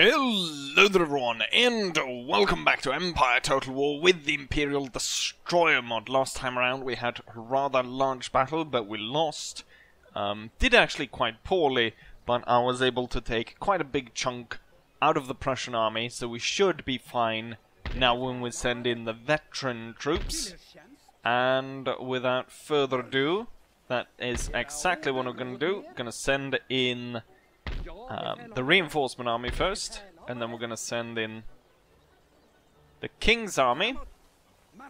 Hello there everyone, and welcome back to Empire Total War with the Imperial Destroyer mod. Last time around we had a rather large battle, but we lost. Did actually quite poorly, but I was able to take quite a big chunk out of the Prussian army, so we should be fine now when we send in the veteran troops. And without further ado, that is exactly what I'm going to do. Going to send in the reinforcement army first, and then we're going to send in the King's army.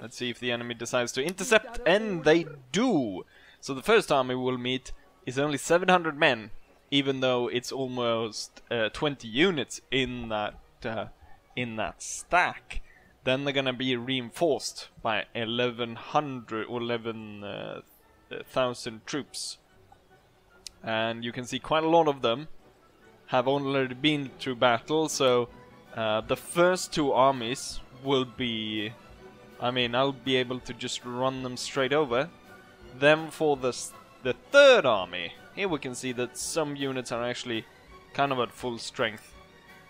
Let's see if the enemy decides to intercept, and they do! So the first army we'll meet is only 700 men, even though it's almost 20 units in that stack. Then they're going to be reinforced by 1100 or 11,000 troops. And you can see quite a lot of them have already been through battle, so the first two armies will be... I'll be able to just run them straight over. Then for the third army, here we can see that some units are actually kind of at full strength.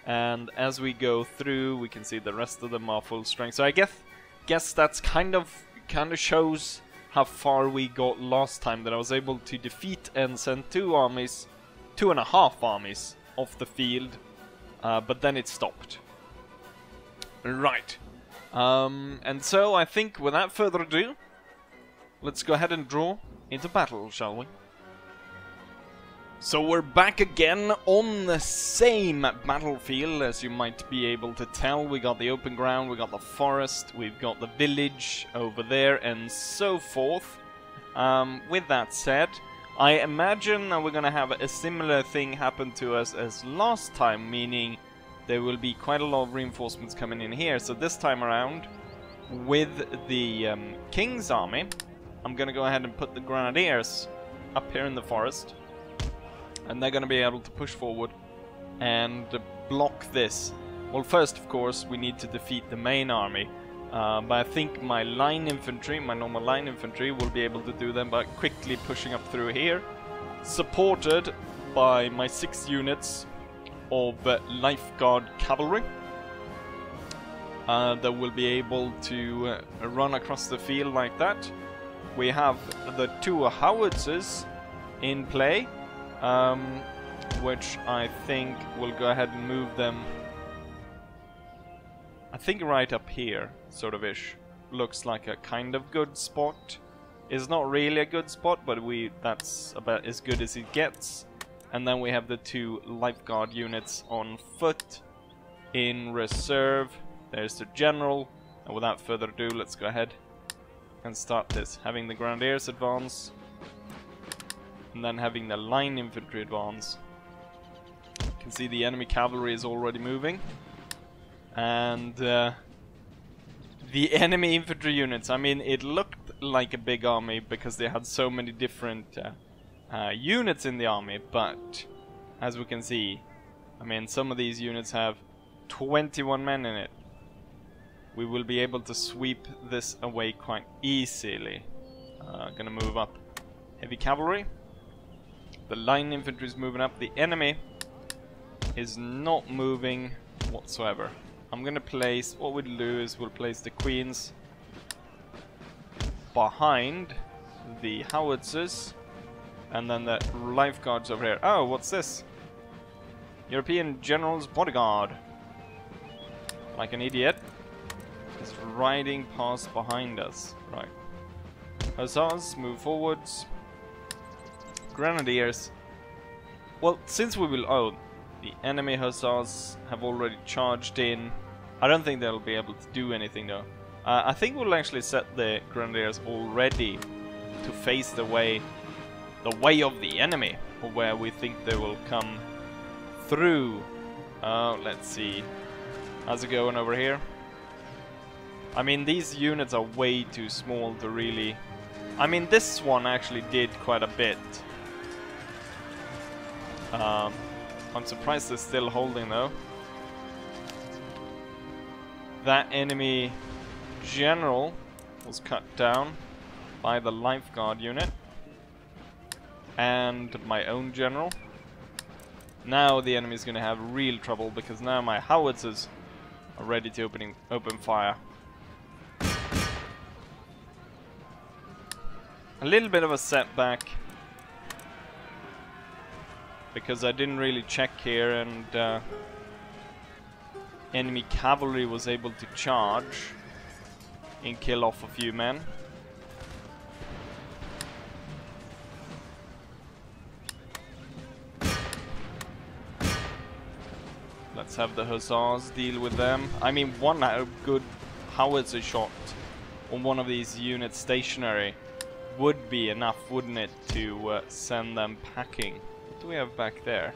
And as we go through, we can see the rest of them are full strength. So I guess that's kind of shows how far we got last time, that I was able to defeat and send two and a half armies off the field, but then it stopped. Right. And so I think without further ado, let's go ahead and draw into battle, shall we? So we're back again on the same battlefield, as you might be able to tell. We got the open ground, we got the forest, we've got the village over there, and so forth. With that said, I imagine we're gonna have a similar thing happen to us as last time, meaning there will be quite a lot of reinforcements coming in here. So this time around, with the King's army, I'm gonna go ahead and put the Grenadiers up here in the forest. And they're going to be able to push forward and block this. Well, first, of course, we need to defeat the main army. But I think my line infantry, my normal line infantry, will be able to do them by quickly pushing up through here. Supported by my 6 units of Lifeguard cavalry. That will be able to run across the field like that. We have the 2 howitzers in play. Which I think we'll go ahead and move them, I think right up here, sort of ish. Looks like a kind of good spot. It's not really a good spot, but that's about as good as it gets. And then we have the 2 Lifeguard units on foot in reserve. There's the general, and without further ado, let's go ahead and start this. Having the Grenadiers advance, and then having the line infantry advance. You can see the enemy cavalry is already moving. And the enemy infantry units, it looked like a big army because they had so many different units in the army, but as we can see, some of these units have 21 men in it. We will be able to sweep this away quite easily. Gonna move up heavy cavalry. The line infantry is moving up. The enemy is not moving whatsoever. I'm gonna place, what we'll do is we'll place the queens behind the howitzers, and then the lifeguards over here. Oh, what's this? European General's Bodyguard. Like an idiot. Is riding past behind us. Right. Hussars, move forwards. Grenadiers. Well, since we will... Oh, the enemy hussars have already charged in. I don't think they'll be able to do anything though. I think we'll actually set the Grenadiers already to face the way of the enemy, or where we think they will come through. Let's see. How's it going over here? These units are way too small to really... this one actually did quite a bit. I'm surprised they're still holding though. That enemy general was cut down by the Lifeguard unit. And my own general. Now the enemy's gonna have real trouble, because now my howitzers are ready to open fire. A little bit of a setback, because I didn't really check here, and enemy cavalry was able to charge and kill off a few men. Let's have the hussars deal with them. I mean, one good howitzer shot on one of these units stationary would be enough, wouldn't it, to send them packing. What do we have back there?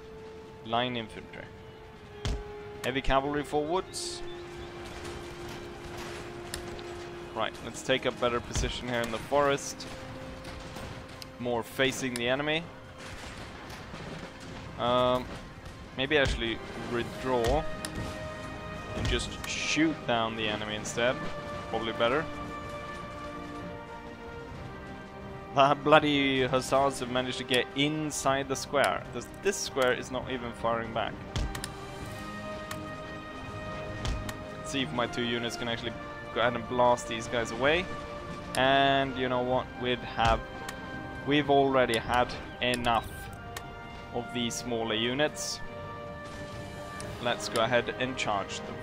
Line infantry. Heavy cavalry forwards. Right, let's take a better position here in the forest. More facing the enemy. Maybe actually withdraw and just shoot down the enemy instead. Probably better. The bloody hussars have managed to get inside the square. This square is not even firing back. Let's see if my two units can actually go ahead and blast these guys away. And you know what? We've already had enough of these smaller units. Let's go ahead and charge them.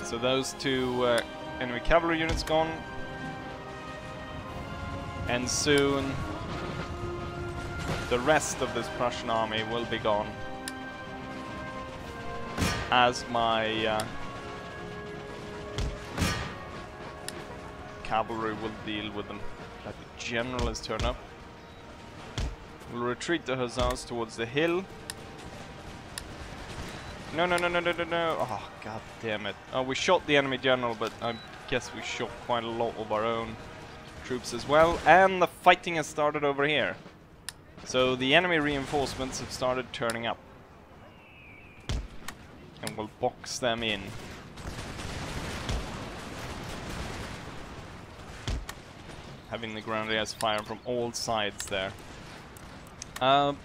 So those two enemy cavalry units gone. And soon the rest of this Prussian army will be gone, as my cavalry will deal with them. Let the generals turn up. We'll retreat the hussars towards the hill. No, no, no, no, no, no, no. Oh, god damn it. Oh, we shot the enemy general, but I guess we shot quite a lot of our own troops as well. And the fighting has started over here. So the enemy reinforcements have started turning up. And we'll box them in. Having the grenadiers fire from all sides there.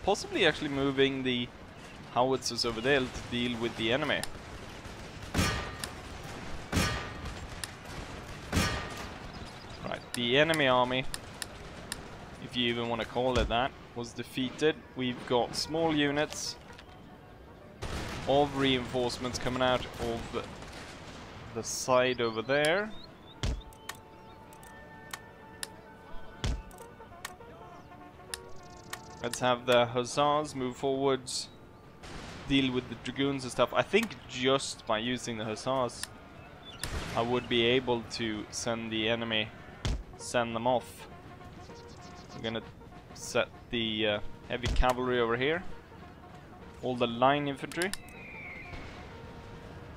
Possibly actually moving the howitzers over there to deal with the enemy. Right, the enemy army, if you even want to call it that, was defeated. We've got small units of reinforcements coming out of the side over there. Let's have the hussars move forwards, deal with the dragoons and stuff. I think just by using the hussars I would be able to send the enemy, send them off. I'm gonna set the heavy cavalry over here. All the line infantry.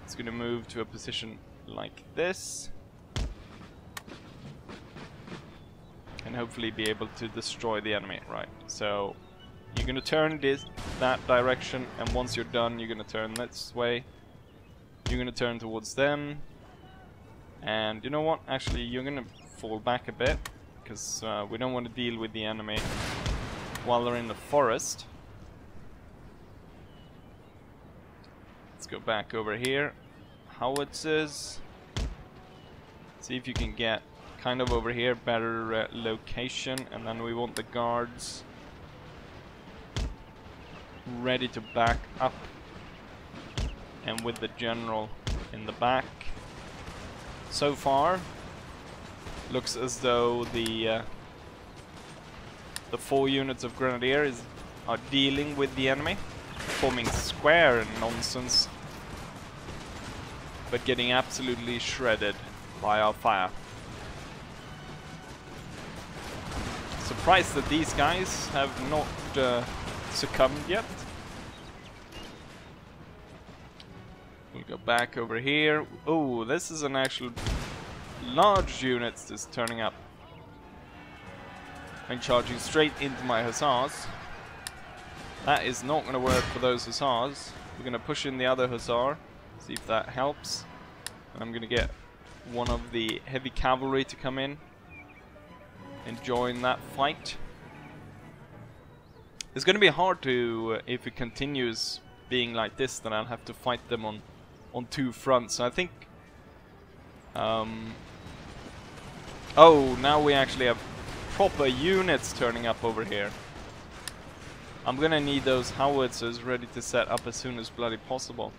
It's gonna move to a position like this. And hopefully be able to destroy the enemy. Right, so you're gonna turn that direction, and once you're done you're gonna turn this way. You're gonna turn towards them, and you know what, actually you're gonna fall back a bit, because we don't want to deal with the enemy while they're in the forest. Let's go back over here. Howitzers. See if you can get kind of over here, better location, and then we want the guards ready to back up, and with the general in the back. So far looks as though the 4 units of grenadiers are dealing with the enemy, forming square and nonsense, but getting absolutely shredded by our fire. Surprised that these guys have not succumbed yet. We'll go back over here. Oh, this is an actual large unit that's turning up and charging straight into my hussars. That is not going to work for those hussars. We're going to push in the other hussar. See if that helps. And I'm gonna get one of the heavy cavalry to come in and join that fight. It's gonna be hard to, if it continues being like this, then I'll have to fight them on two fronts. So I think oh, now we actually have proper units turning up over here. I'm gonna need those howitzers ready to set up as soon as bloody possible.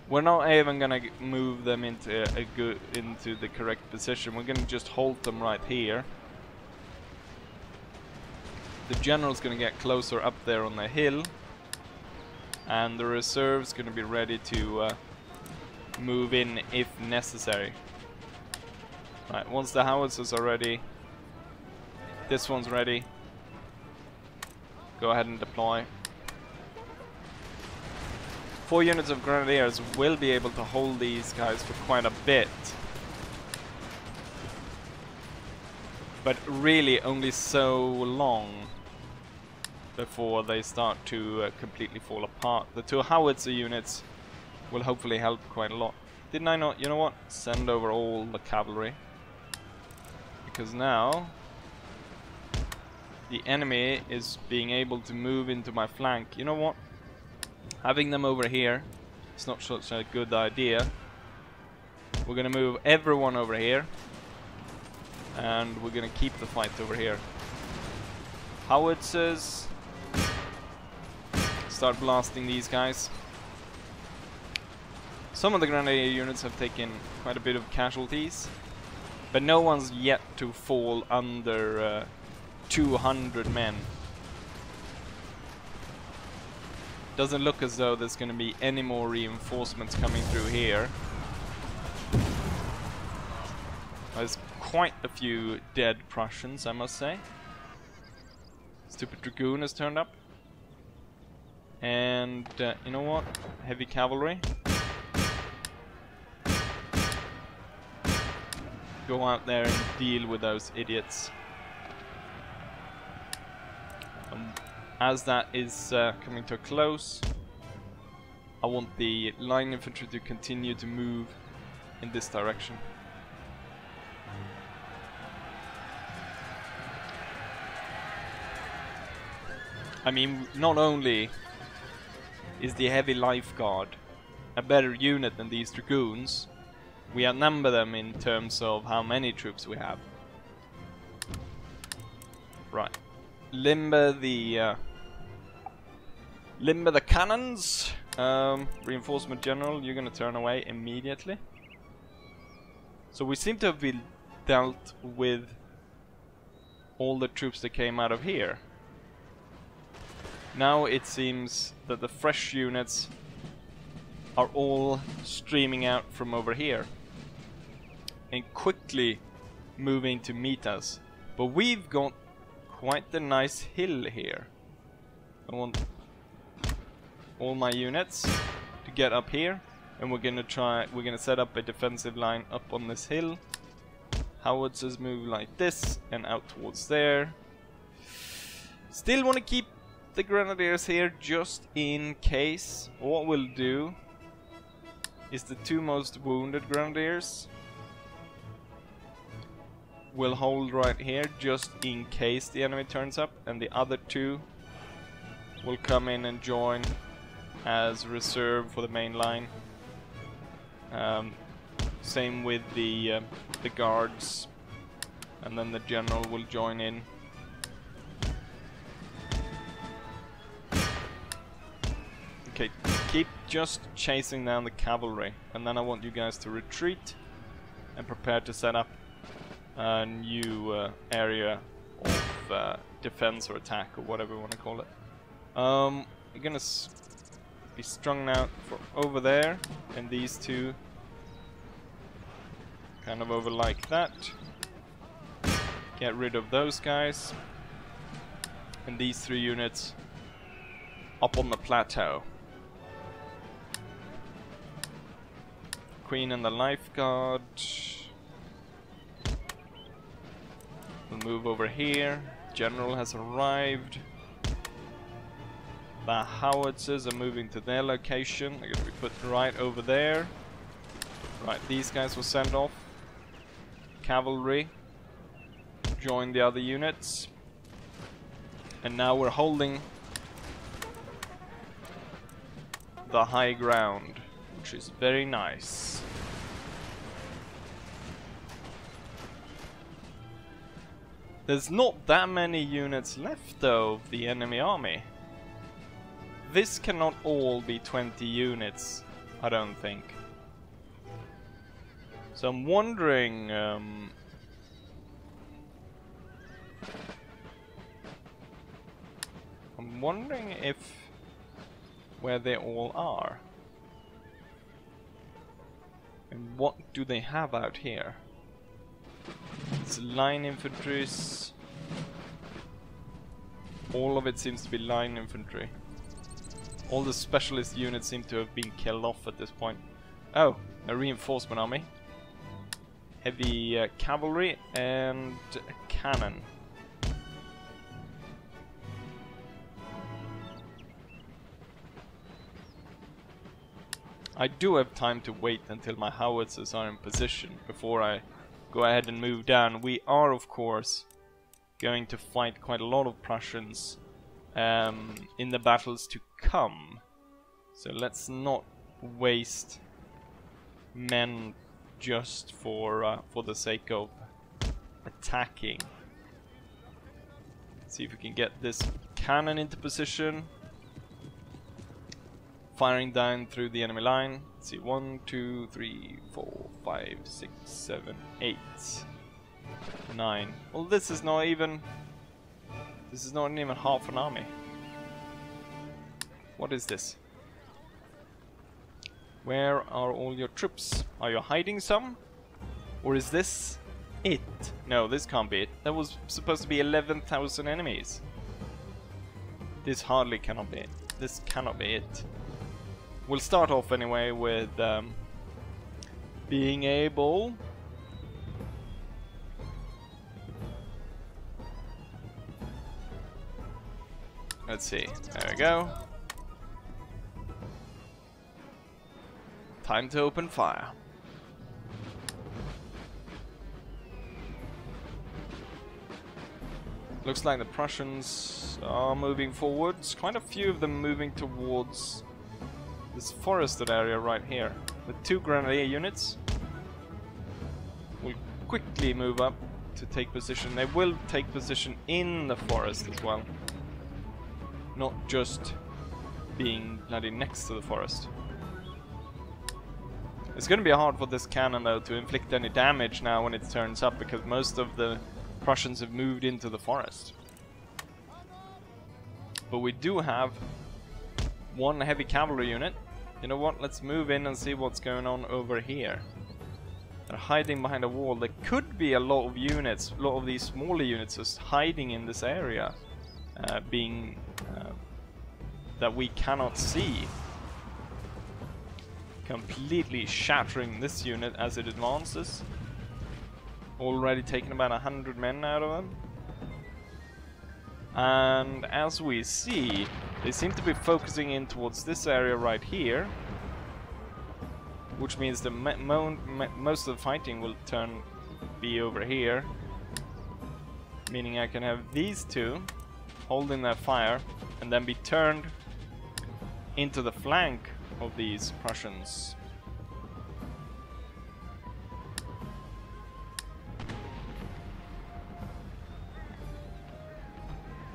We're not even gonna move them into the correct position. We're gonna just hold them right here. The general's gonna get closer up there on the hill, and the reserve's gonna be ready to move in if necessary. Right, once the howitzers are ready, this one's ready. Go ahead and deploy. 4 units of grenadiers will be able to hold these guys for quite a bit. But really only so long before they start to completely fall apart. The 2 howitzer units will hopefully help quite a lot. Didn't I not, you know what, send over all the cavalry? Because now the enemy is being able to move into my flank. You know what? Having them over here is not such a good idea. We're gonna move everyone over here, and we're gonna keep the fight over here. Howitzers, start blasting these guys. Some of the grenadier units have taken quite a bit of casualties, but no one's yet to fall under 200 men. Doesn't look as though there's going to be any more reinforcements coming through here. There's quite a few dead Prussians, I must say. Stupid Dragoon has turned up. And you know what? Heavy cavalry. Go out there and deal with those idiots. As that is coming to a close, I want the line infantry to continue to move in this direction. I mean, not only is the heavy life guard a better unit than these dragoons, we outnumber them in terms of how many troops we have. Right. Limber the cannons. Reinforcement general, you're gonna turn away immediately. So we seem to have been dealt with all the troops that came out of here. Now it seems that the fresh units are all streaming out from over here and quickly moving to meet us. But we've got quite the nice hill here. I want all my units to get up here, and we're gonna set up a defensive line up on this hill. Howitzers move like this and out towards there. Still want to keep the grenadiers here just in case. What we'll do is the 2 most wounded grenadiers will hold right here just in case the enemy turns up, and the other 2 will come in and join as reserve for the main line. Same with the guards, and then the general will join in. Okay, keep just chasing down the cavalry, and then I want you guys to retreat and prepare to set up a new area of defense or attack, or whatever you want to call it. You're gonna be strung out for over there, and these 2 kind of over like that. Get rid of those guys, and these 3 units up on the plateau. Queen and the life guard. We'll move over here. General has arrived. The howitzers are moving to their location. They're going to be put right over there. Right, these guys will send off. Cavalry. Join the other units. And now we're holding the high ground, which is very nice. There's not that many units left though of the enemy army. This cannot all be 20 units, I don't think. So I'm wondering if where they all are. And what do they have out here? It's line infantry. All of it seems to be line infantry. All the specialist units seem to have been killed off at this point. Oh, a reinforcement army. Heavy cavalry and a cannon. I do have time to wait until my howitzers are in position before I go ahead and move down. We are, of course, going to fight quite a lot of Prussians in the battles to come. So let's not waste men just for the sake of attacking. Let's see if we can get this cannon into position. Firing down through the enemy line. Let's see, 1, 2, 3, 4, 5, 6, 7, 8, 9. Well, this is not even half an army. What is this? Where are all your troops? Are you hiding some? Or is this it? No, this can't be it. There was supposed to be 11,000 enemies. This hardly cannot be it. This cannot be it. We'll start off anyway with being able let's see, there we go. Time to open fire. Looks like the Prussians are moving forwards. Quite a few of them moving towards this forested area right here. The 2 grenadier units will quickly move up to take position. They will take position in the forest as well, not just being bloody next to the forest. It's going to be hard for this cannon though to inflict any damage now when it turns up, because most of the Prussians have moved into the forest. But we do have 1 heavy cavalry unit. You know what, let's move in and see what's going on over here. They're hiding behind a wall. There could be a lot of units, a lot of these smaller units just hiding in this area, that we cannot see. Completely shattering this unit as it advances. Already taken about 100 men out of them. And as we see, they seem to be focusing in towards this area right here, which means the most of the fighting will be over here, meaning I can have these 2 holding their fire and then be turned into the flank of these Prussians.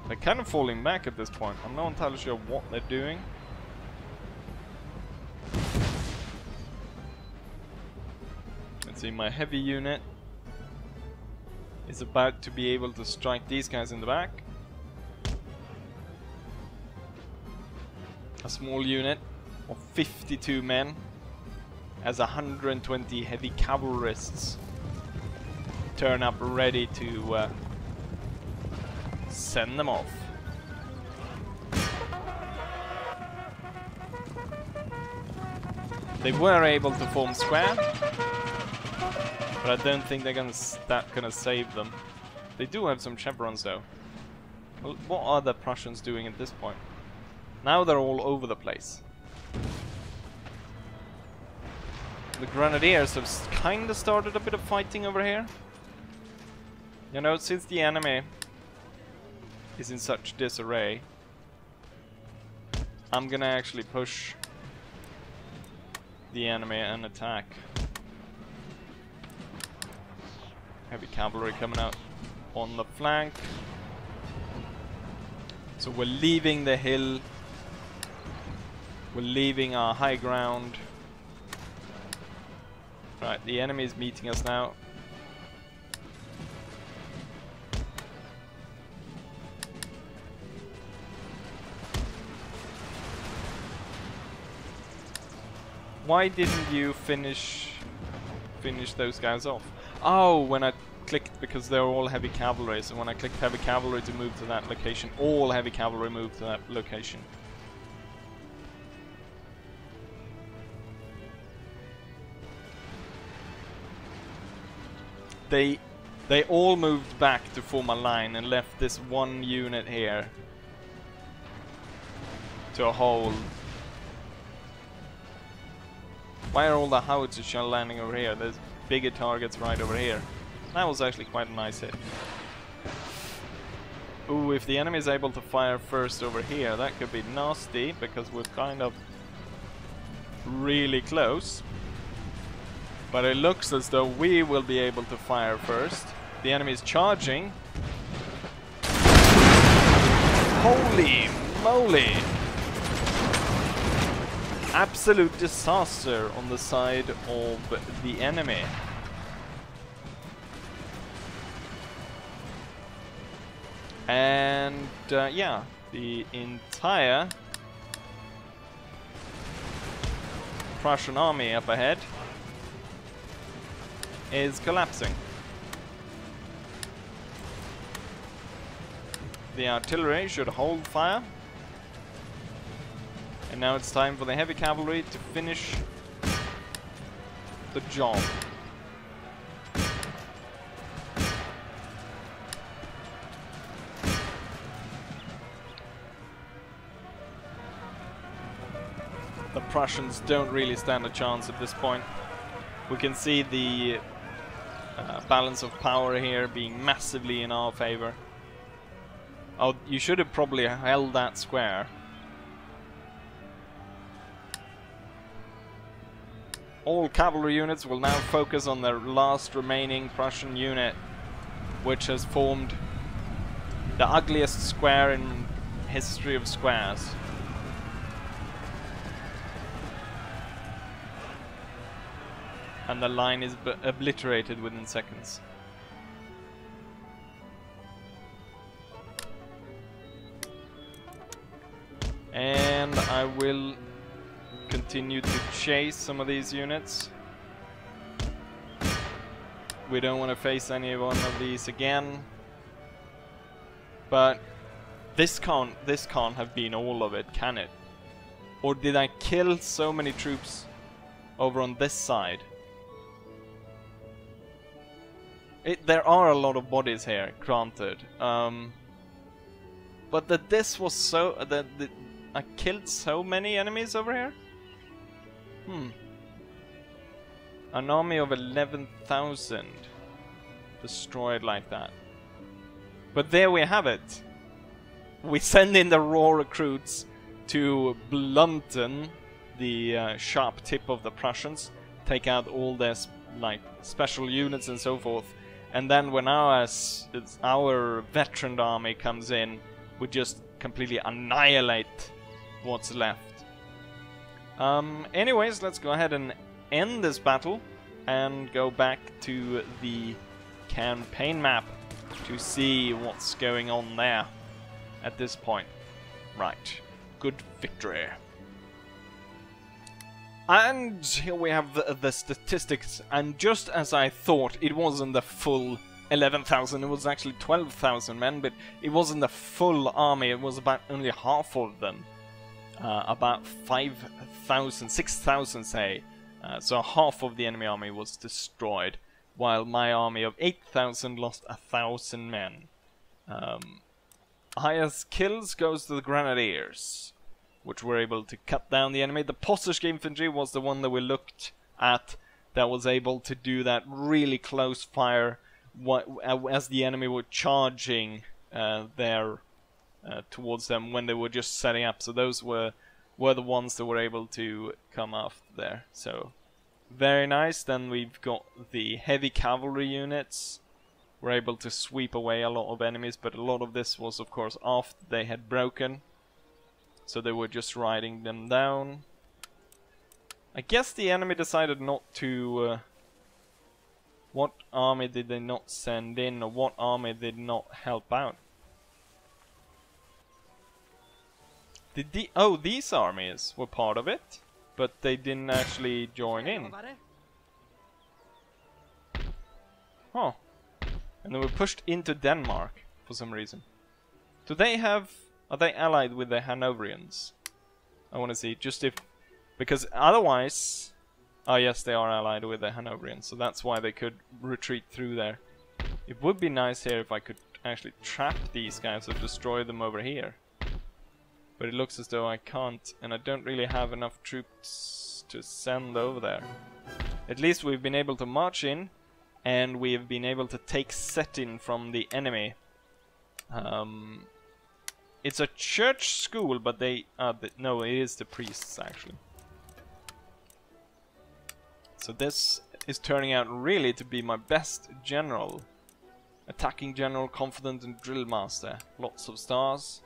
They're kind of falling back at this point. I'm not entirely sure what they're doing. Let's see, my heavy unit is about to be able to strike these guys in the back. A small unit of 52 men as 120 heavy cavalrists turn up ready to send them off. They were able to form square, but I don't think they're gonna save them. They do have some chevrons though. Well, what are the Prussians doing at this point? Now they're all over the place. The Grenadiers have kind of started a bit of fighting over here. You know, since the enemy is in such disarray, I'm gonna actually push the enemy and attack. Heavy cavalry coming out on the flank. So we're leaving the hill. We're leaving our high ground. Right, the enemy is meeting us now. Why didn't you finish those guys off? Oh, when I clicked, because they're all heavy cavalry, so when I clicked heavy cavalry to move to that location, all heavy cavalry moved to that location. They all moved back to form a line and left this one unit here to hold. Why are all the howitzer shell landing over here? There's bigger targets right over here. That was actually quite a nice hit. Ooh, if the enemy is able to fire first over here, that could be nasty, because we're kind of really close. But it looks as though we will be able to fire first. The enemy is charging. Holy moly! Absolute disaster on the side of the enemy. And yeah, the entire Prussian army up ahead is collapsing. The artillery should hold fire. And now it's time for the heavy cavalry to finish the job. The Prussians don't really stand a chance at this point. We can see the balance of power here being massively in our favor. Oh, you should have probably held that square. All cavalry units will now focus on their last remaining Prussian unit, which has formed the ugliest square in history of squares. And the line is obliterated within seconds. And I will continue to chase some of these units. We don't want to face any one of these again. But this can't have been all of it, can it? Or did I kill so many troops over on this side? There are a lot of bodies here, granted. But that this was so... I killed so many enemies over here? An army of 11,000 destroyed like that. But there we have it. We send in the raw recruits to blunten the sharp tip of the Prussians, take out all their special units and so forth, and then when our veteran army comes in, we just completely annihilate what's left. Anyways, let's go ahead and end this battle and go back to the campaign map to see what's going on there at this point. Right, good victory. And here we have the statistics, and just as I thought, it wasn't the full 11,000, it was actually 12,000 men, but it wasn't the full army, it was about only half of them. About 5,000, 6,000 say, so half of the enemy army was destroyed, while my army of 8,000 lost 1,000 men. Highest kills goes to the Grenadiers. which were able to cut down the enemy. The Posserske infantry was the one that we looked at that was able to do that really close fire as the enemy were charging towards them when they were just setting up. So those were the ones that were able to come after there. So very nice. Then we've got the heavy cavalry units. We're able to sweep away a lot of enemies, but a lot of this was of course after they had broken. So they were just riding them down. I guess the enemy decided not to... what army did they not send in, or what army did not help out? Oh, these armies were part of it, but they didn't actually join in. Huh. And they were pushed into Denmark for some reason. Do they have... are they allied with the Hanoverians? I want to see, just if... because otherwise... oh yes, they are allied with the Hanoverians, so that's why they could retreat through there. It would be nice here if I could actually trap these guys or destroy them over here. But it looks as though I can't, and I don't really have enough troops to send over there. At least we've been able to march in, and we have been able to take Settin from the enemy. It's a church school, but they... no, it is the priests, actually. So this is turning out really to be my best general. Attacking general, confident, and drill master. Lots of stars.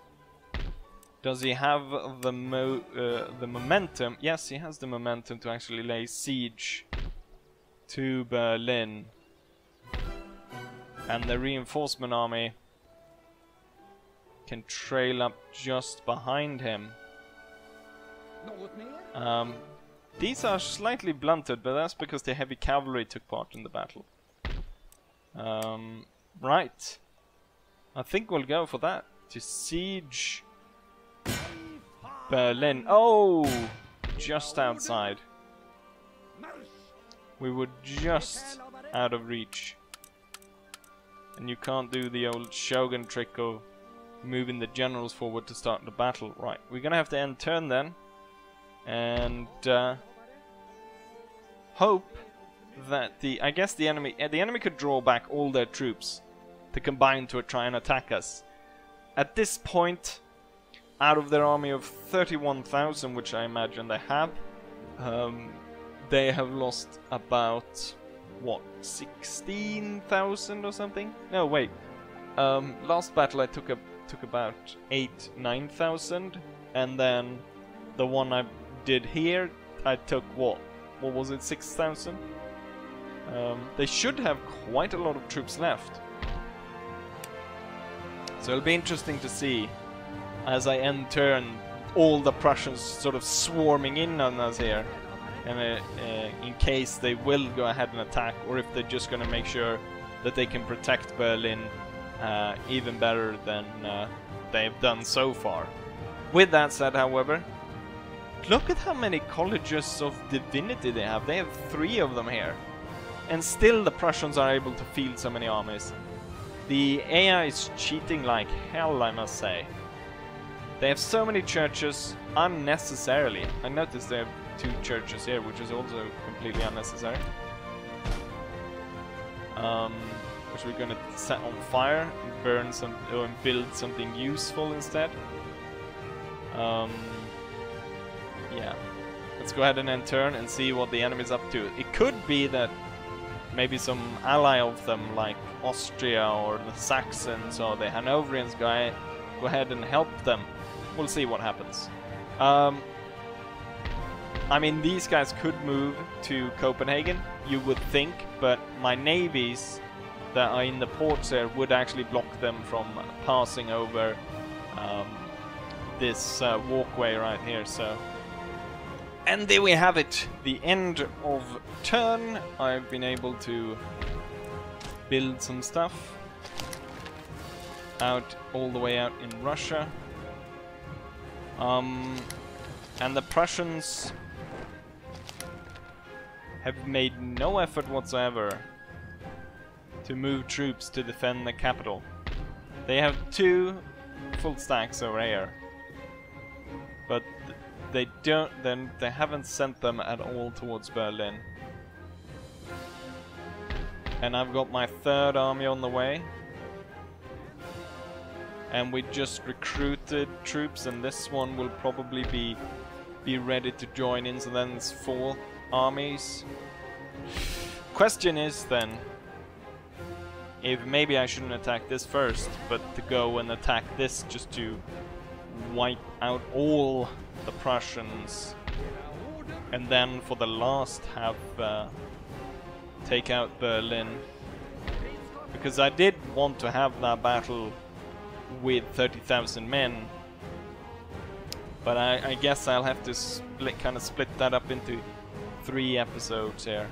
Does he have the momentum? Yes, he has the momentum to actually lay siege to Berlin. And the reinforcement army can trail up just behind him. These are slightly blunted, but that's because the heavy cavalry took part in the battle. Right. I think we'll go for that. To siege Berlin. Oh! Just outside. We were just out of reach. And you can't do the old Shogun trick of moving the generals forward to start the battle. Right, we're gonna have to end turn then. And hope that I guess the enemy could draw back all their troops to combine to try and attack us. At this point, out of their army of 31,000, which I imagine they have lost about what, 16,000 or something? No, wait. Last battle I took about 9,000, and then the one I did here I took what was it, 6,000? They should have quite a lot of troops left. So it'll be interesting to see as I end turn all the Prussians sort of swarming in on us here, and in case they will go ahead and attack, or if they're just going to make sure that they can protect Berlin even better than they've done so far. With that said, however, look at how many colleges of divinity they have. They have 3 of them here. And still the Prussians are able to field so many armies. The AI is cheating like hell, I must say. They have so many churches unnecessarily. I noticed they have 2 churches here, which is also completely unnecessary. Which we're gonna set on fire and burn some, or build something useful instead. Yeah. Let's go ahead and end turn and see what the enemy's up to. It could be that maybe some ally of them, like Austria or the Saxons or the Hanoverians, go ahead and help them. We'll see what happens. I mean, these guys could move to Copenhagen, you would think, but my navies that are in the ports there would actually block them from passing over this walkway right here, so... And there we have it, the end of turn. I've been able to build some stuff out all the way out in Russia. And the Prussians have made no effort whatsoever to move troops to defend the capital. They have 2 full stacks over here. but they don't. Then they haven't sent them at all towards Berlin. And I've got my third army on the way. And we just recruited troops, and this one will probably be ready to join in. So then it's 4 armies. Question is then, if maybe I shouldn't attack this first, but to go and attack this just to wipe out all the Prussians, and then for the last have take out Berlin, because I did want to have that battle with 30,000 men, but I guess I'll have to kind of split that up into 3 episodes here.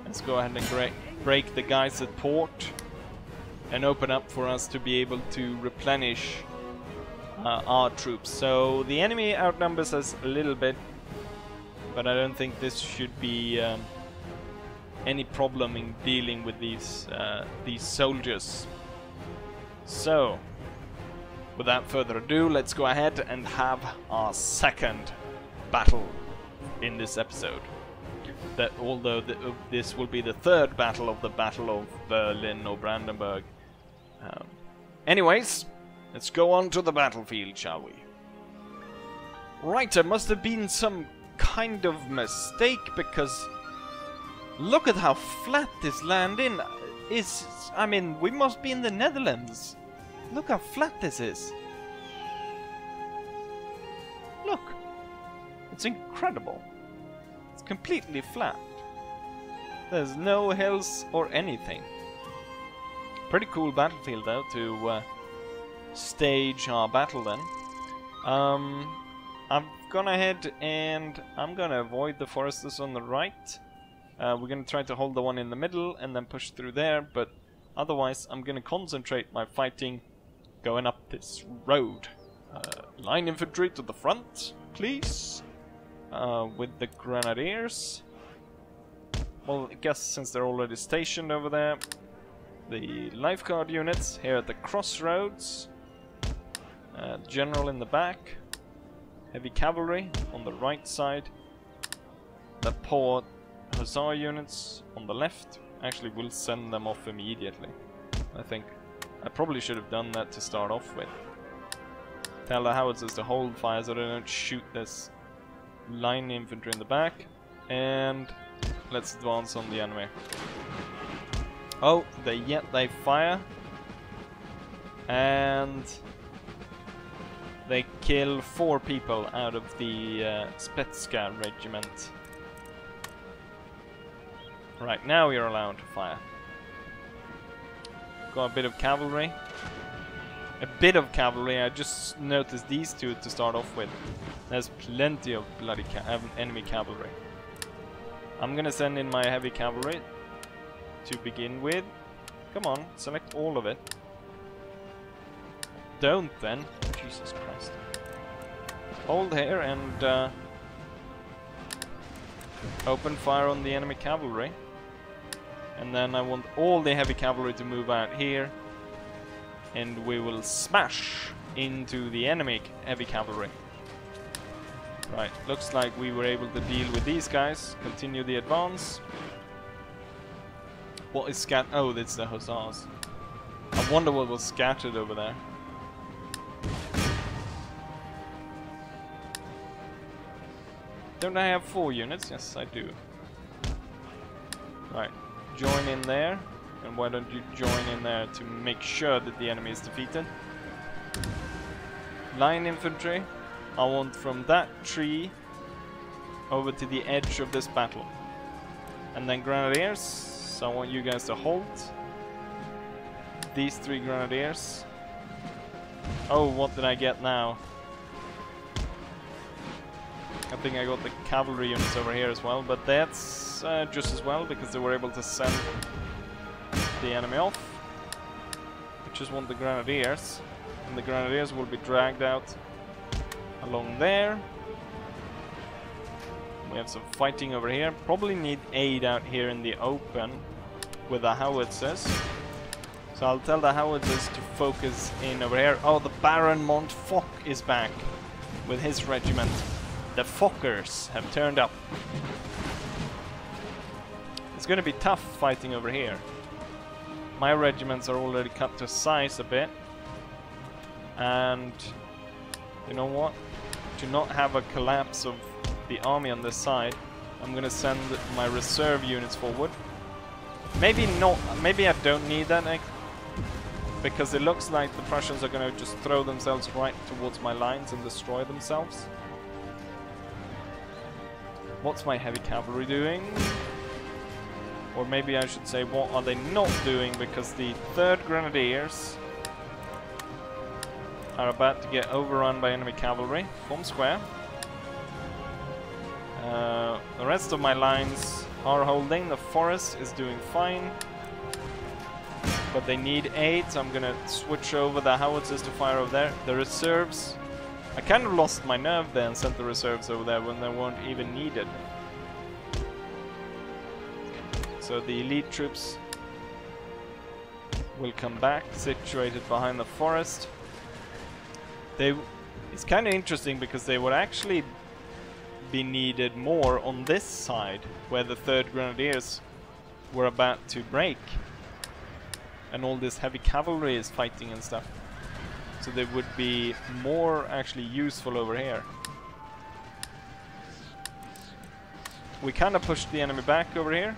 Let's go ahead and break the guys at port and open up for us to be able to replenish our troops. So the enemy outnumbers us a little bit, but I don't think this should be any problem in dealing with these soldiers. So, without further ado, let's go ahead and have our second battle in this episode. That although this will be the third battle of the Battle of Berlin or Brandenburg. Anyways, let's go on to the battlefield, shall we? Right, there must have been some kind of mistake, because look at how flat this land is. I mean, we must be in the Netherlands. Look how flat this is. Look. It's incredible. It's completely flat. There's no hills or anything. Pretty cool battlefield though to stage our battle then. I'm gonna head and I'm gonna avoid the foresters on the right. We're gonna try to hold the one in the middle and then push through there, but otherwise I'm gonna concentrate my fighting going up this road. Line infantry to the front, please. With the grenadiers. Well, I guess since they're already stationed over there. The life guard units here at the crossroads. General in the back. Heavy cavalry on the right side. The port hussar units on the left. Actually, we'll send them off immediately. I think I probably should have done that to start off with. Tell the howitzers to hold fire so they don't shoot this line infantry in the back. And let's advance on the enemy. Oh, they fire. And they kill 4 people out of the Spetska regiment. Right, now you're allowed to fire. Got a bit of cavalry. I just noticed these 2 to start off with. There's plenty of bloody enemy cavalry. I'm gonna send in my heavy cavalry to begin with. Come on, select all of it. Don't then. Jesus Christ. Hold here and open fire on the enemy cavalry. And then I want all the heavy cavalry to move out here. And we will smash into the enemy heavy cavalry. Right, looks like we were able to deal with these guys. Continue the advance. What is oh, it's the hussars. I wonder what was scattered over there. Don't I have 4 units? Yes, I do. Right, join in there. And why don't you join in there to make sure that the enemy is defeated? Line infantry. I want from that tree over to the edge of this battle. And then grenadiers. So I want you guys to hold. These 3 grenadiers. Oh, what did I get now? I think I got the cavalry units over here as well, but that's just as well because they were able to send the enemy off. I just want the grenadiers, and the grenadiers will be dragged out along there. We have some fighting over here. Probably need aid out here in the open with the howitzers. So I'll tell the howitzers to focus in over here. Oh, the Baron Montfoch is back. with his regiment. The Fokkers have turned up. It's gonna be tough fighting over here. My regiments are already cut to size a bit. And you know what? To not have a collapse of the army on this side, I'm gonna send my reserve units forward. Maybe not, maybe I don't need that because it looks like the Prussians are gonna just throw themselves right towards my lines and destroy themselves. What's my heavy cavalry doing? Or maybe I should say, what are they not doing? Because the 3rd Grenadiers are about to get overrun by enemy cavalry. Form square. The rest of my lines are holding. The forest is doing fine. But they need aid, so I'm gonna switch over the howitzers to fire over there. The reserves... I kind of lost my nerve there and sent the reserves over there when they weren't even needed. So the elite troops will come back, situated behind the forest. It's kind of interesting because they would actually be needed more on this side, where the 3rd Grenadiers were about to break. And all this heavy cavalry is fighting and stuff. So they would be more actually useful over here. We kind of pushed the enemy back over here.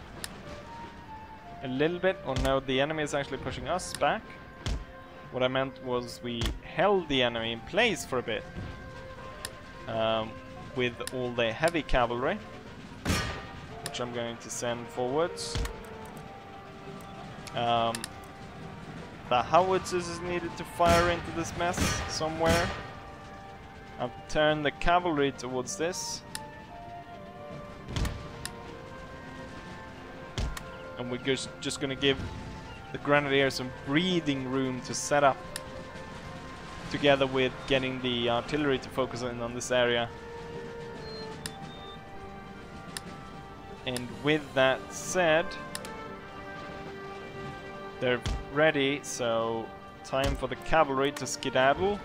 A little bit, or no, the enemy is actually pushing us back. What I meant was we held the enemy in place for a bit with all the heavy cavalry, which I'm going to send forwards. The howitzers is needed to fire into this mess somewhere. I've turned the cavalry towards this. And we're just going to give the Grenadiers some breathing room to set up, together with getting the artillery to focus in on this area. And with that said, they're ready, so time for the cavalry to skedaddle.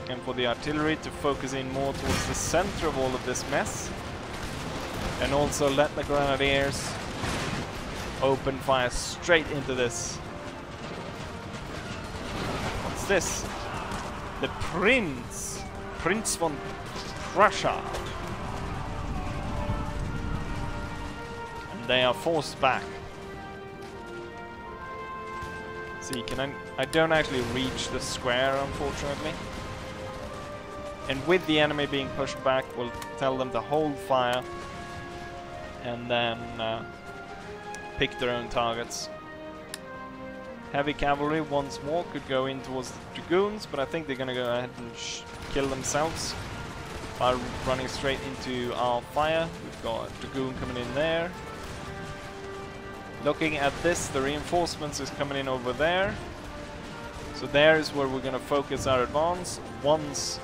And for the artillery to focus in more towards the center of all of this mess. And also let the Grenadiers open fire straight into this. What's this? The Prince von Prussia. And they are forced back. See, I don't actually reach the square, unfortunately. And with the enemy being pushed back, we'll tell them to hold fire. And then pick their own targets. Heavy cavalry once more could go in towards the dragoons, but I think they're gonna go ahead and kill themselves by running straight into our fire. We've got a dragoon coming in there. Looking at this, the reinforcements is coming in over there. So there is where we're gonna focus our advance once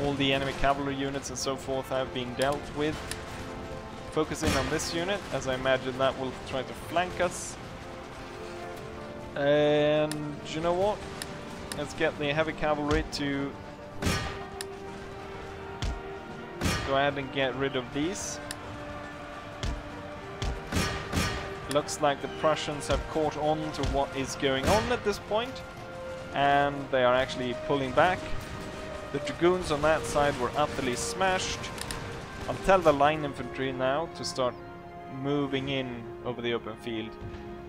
all the enemy cavalry units and so forth have been dealt with. Focus in on this unit, as I imagine that will try to flank us. And you know what? Let's get the heavy cavalry to go ahead and get rid of these. Looks like the Prussians have caught on to what is going on at this point, and they are actually pulling back. The dragoons on that side were utterly smashed. I'll tell the line infantry now to start moving in over the open field.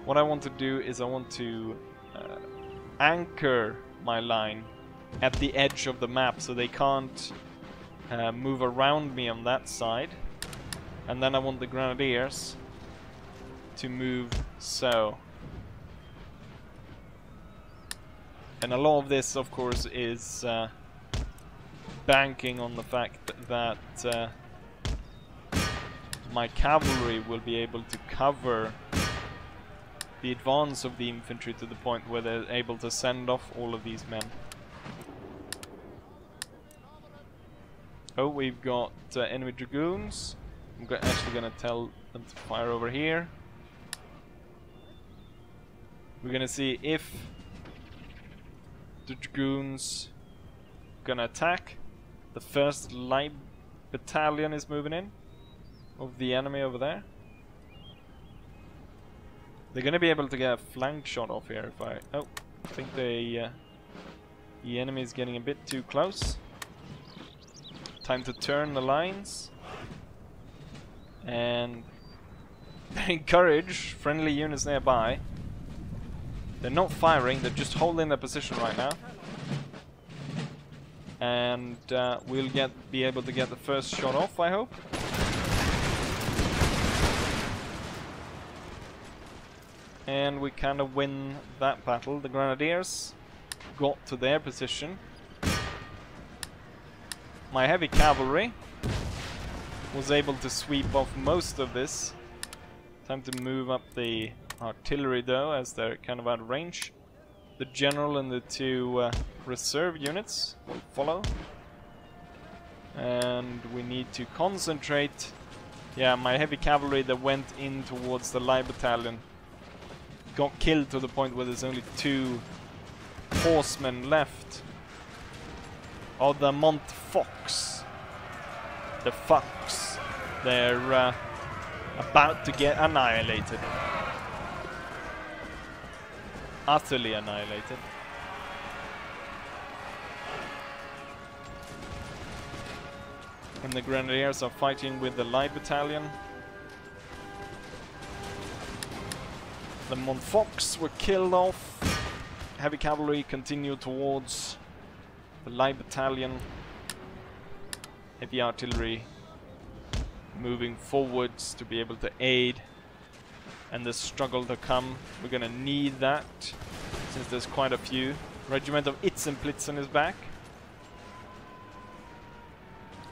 What I want to do is I want to anchor my line at the edge of the map so they can't move around me on that side. And then I want the Grenadiers to move so. And a lot of this, of course, is banking on the fact that my cavalry will be able to cover the advance of the infantry to the point where they're able to send off all of these men. Oh, we've got enemy dragoons. I'm actually going to tell them to fire over here. We're going to see if the dragoons gonna attack. The first light battalion is moving in of the enemy over there. They're gonna be able to get a flank shot off here if I... Oh, I think the enemy is getting a bit too close. Time to turn the lines. And encourage friendly units nearby. They're not firing, they're just holding their position right now. And we'll be able to get the first shot off, I hope. And we kind of win that battle. The Grenadiers got to their position. My heavy cavalry was able to sweep off most of this. Time to move up the artillery though, as they're kind of out of range. The general and the two reserve units will follow. And we need to concentrate. Yeah, my heavy cavalry that went in towards the light battalion got killed to the point where there's only 2 horsemen left. Oh, the Montfox. The Fox. They're about to get annihilated. Utterly annihilated. And the Grenadiers are fighting with the light battalion. The Montfox were killed off. Heavy cavalry continue towards the light battalion. Heavy artillery moving forwards to be able to aid and the struggle to come. We're gonna need that since there's quite a few. Regiment of Itzenblitzen is back.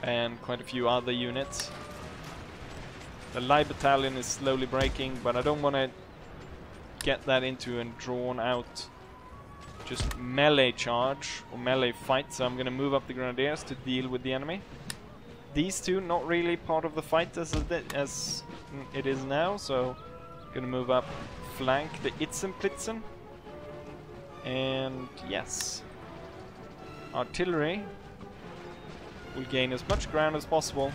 And quite a few other units. The light battalion is slowly breaking, but I don't want to get that into a drawn out just melee charge or melee fight, so I'm going to move up the Grenadiers to deal with the enemy. These two not really part of the fight as it is now, so I'm going to move up, flank the Itzenblitzen. And yes, artillery will gain as much ground as possible,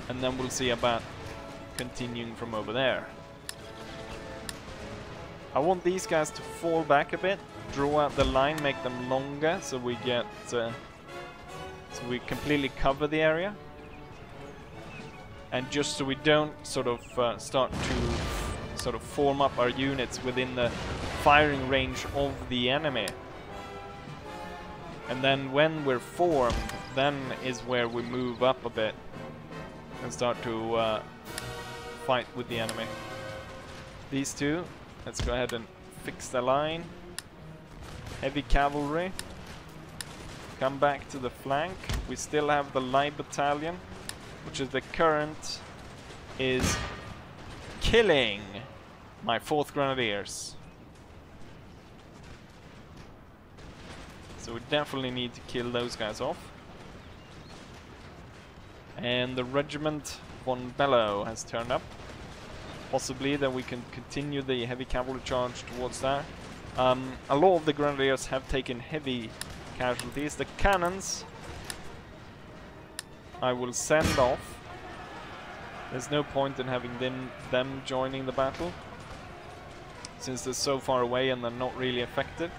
and then we'll see about continuing from over there. I want these guys to fall back a bit, draw out the line, make them longer, so we get so we completely cover the area, and just so we don't sort of start to sort of form up our units within the firing range of the enemy. And then when we're formed, then is where we move up a bit and start to fight with the enemy. These two, let's go ahead and fix the line. Heavy cavalry, come back to the flank. We still have the light battalion, which is the current, is killing my 4th Grenadiers. So we definitely need to kill those guys off. And the Regiment von Bellow has turned up. Possibly that we can continue the heavy cavalry charge towards that. A lot of the Grenadiers have taken heavy casualties. The cannons I will send off. There's no point in having them joining the battle, since they're so far away and they're not really affected.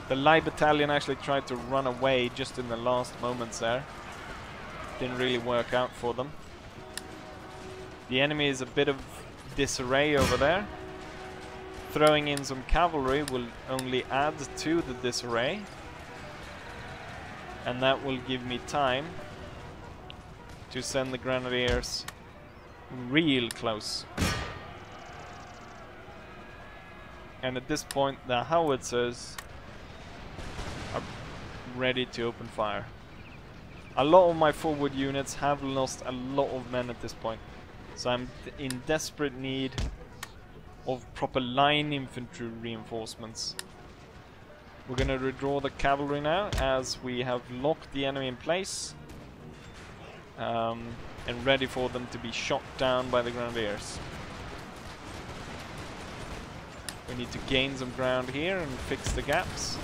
The light battalion actually tried to run away just in the last moments there. Didn't really work out for them. The enemy is a bit of disarray over there. Throwing in some cavalry will only add to the disarray, and that will give me time to send the Grenadiers real close. And at this point the howitzers are ready to open fire. A lot of my forward units have lost a lot of men at this point, so I'm in desperate need of proper line infantry reinforcements. We're gonna redraw the cavalry now, as we have locked the enemy in place and ready for them to be shot down by the Grenadiers. We need to gain some ground here and fix the gaps.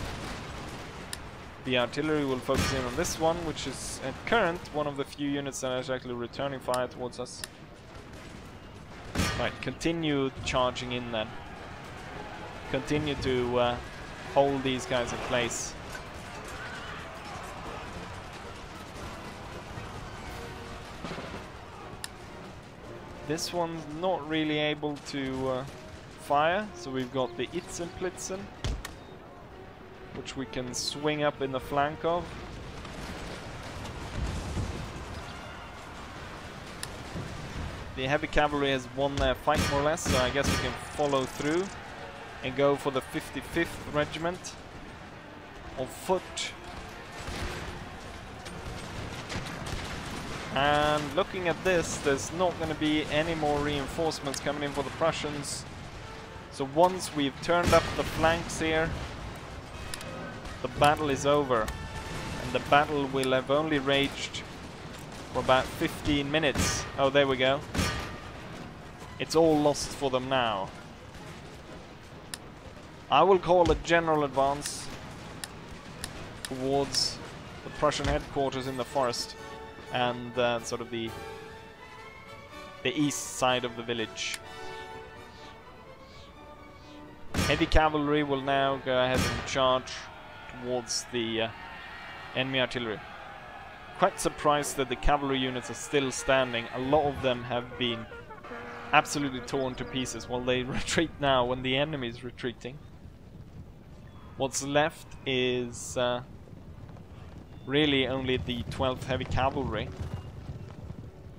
The artillery will focus in on this one, which is at current one of the few units that is actually returning fire towards us. Right, continue charging in then. Continue to hold these guys in place. This one's not really able to fire, so we've got the Itzenblitzen, which we can swing up in the flank of. The heavy cavalry has won their fight more or less, so I guess we can follow through and go for the 55th Regiment of foot. And looking at this, there's not going to be any more reinforcements coming in for the Prussians. So once we've turned up the flanks here, the battle is over. And the battle will have only raged for about 15 minutes. Oh, there we go. It's all lost for them now. I will call a general advance towards the Prussian headquarters in the forest and sort of the east side of the village. Heavy cavalry will now go ahead and charge towards the enemy artillery. Quite surprised that the cavalry units are still standing. A lot of them have been absolutely torn to pieces while they retreat now when the enemy is retreating. What's left is really only the 12th Heavy Cavalry,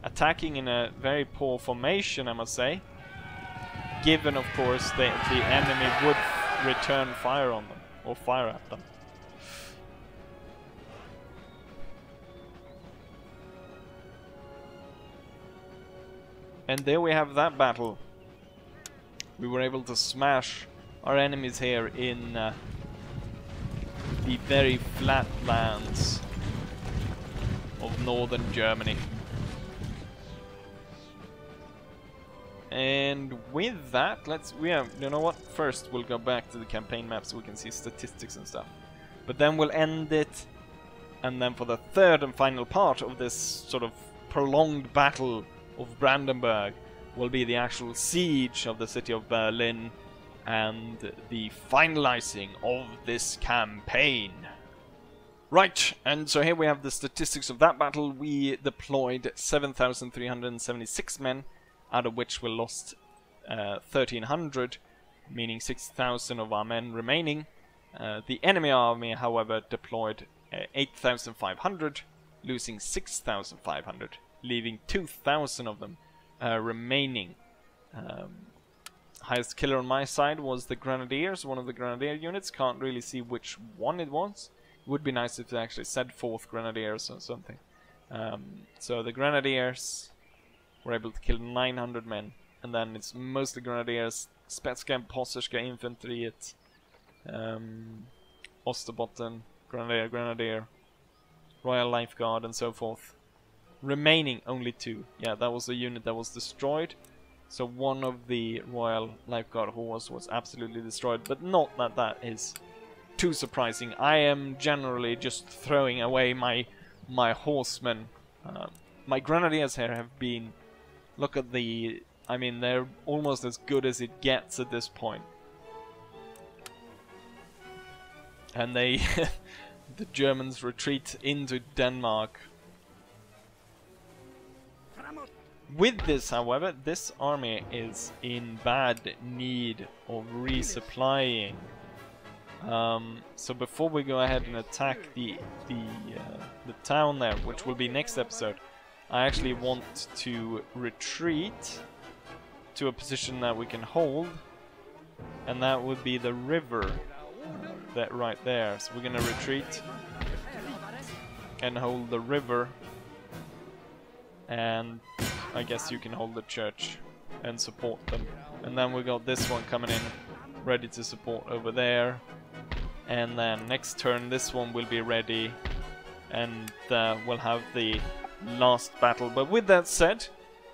attacking in a very poor formation, I must say, given of course that the enemy would return fire on them, or fire at them. And there we have that battle. We were able to smash our enemies here in the very flat lands of northern Germany. And with that, you know what? First we'll go back to the campaign map so we can see statistics and stuff. But then we'll end it, and then for the third and final part of this sort of prolonged battle of Brandenburg will be the actual siege of the city of Berlin and the finalizing of this campaign. Right, and so here we have the statistics of that battle. We deployed 7,376 men, out of which we lost 1,300, meaning 6,000 of our men remaining. The enemy army, however, deployed 8,500, losing 6,500, leaving 2,000 of them remaining. Highest killer on my side was the Grenadiers, one of the Grenadier units. Can't really see which one it was. It would be nice if they actually said 4th Grenadiers or something. So the Grenadiers were able to kill 900 men, and then it's mostly Grenadiers, Spetska and Posserska infantry at Osterbotten, Grenadier, Royal Life Guard and so forth. Remaining only 2. Yeah, that was the unit that was destroyed. So one of the Royal Life Guard horse was absolutely destroyed, but not that that is too surprising. I am generally just throwing away my horsemen. My Grenadiers here have been, look at the, I mean, they're almost as good as it gets at this point. And they, the Germans retreat into Denmark. With this, however, this army is in bad need of resupplying. So before we go ahead and attack the town there, which will be next episode, I actually want to retreat to a position that we can hold, and that would be the river, that right there. So we're gonna retreat and hold the river, and I guess you can hold the church and support them. And then we got this one coming in, ready to support over there. And then next turn this one will be ready, and we'll have the last battle. But with that said,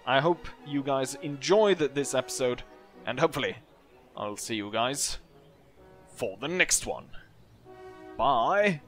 I hope you guys enjoyed this episode, and hopefully I'll see you guys for the next one. Bye!